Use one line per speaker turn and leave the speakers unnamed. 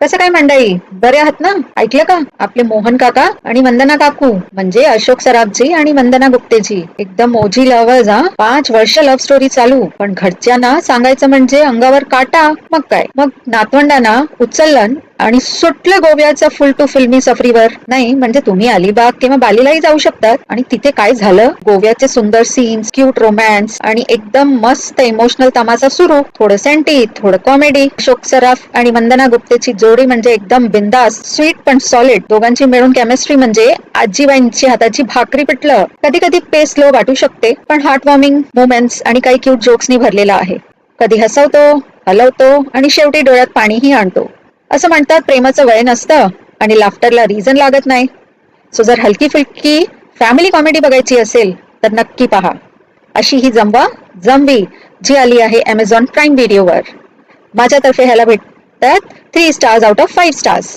कसं काय मंडळी, बरे आहात ना? ऐकलं का? आपले मोहन काका आणि वंदना काकू म्हणजे अशोक सराफजी आणि वंदना गुप्तेजी एकदम ओजी लव्हर्स हा. 5 वर्ष लव्ह स्टोरी चालू, पण घरच्यांना सांगायचं म्हणजे अंगावर काटा. मग काय, मग नातवंडांना उचललं आणि सुटलं गोव्याचं फुल टू फिल्मी सफरीवर. नाही म्हणजे तुम्ही अलिबाग किंवा बालीलाही जाऊ शकतात. आणि तिथे काय झालं, गोव्याचे सुंदर सीन्स, क्यूट रोमॅन्स आणि एकदम मस्त इमोशनल तमाशा सुरू. थोडं सेंटी, थोडं कॉमेडी. अशोक सराफ आणि वंदना गुप्तेची जोडी म्हणजे एकदम बिंदास, स्वीट पण सॉलिड. दोघांची मिळून केमिस्ट्री म्हणजे आजीबाईंची हाताची भाकरी पिठलं. कधी कधी पेस लो वाटू शकते, पण हार्ट वॉर्मिंग मोमेंट्स आणि काही क्यूट जोक्सनी भरलेला आहे. कधी हसवतो, हलवतो आणि शेवटी डोळ्यात पाणीही आणतो. असं म्हणतात, प्रेमाचं वय नसतं आणि लाफ्टरला रिझन लागत नाही. सो जर हलकी फुलकी फॅमिली कॉमेडी बघायची असेल तर नक्की पहा अशी ही जमवा जमवी, जी आली आहे Amazon प्राईम व्हिडिओवर. माझ्यातर्फे ह्याला भेटतात 3 स्टार्स आउट ऑफ 5 स्टार्स.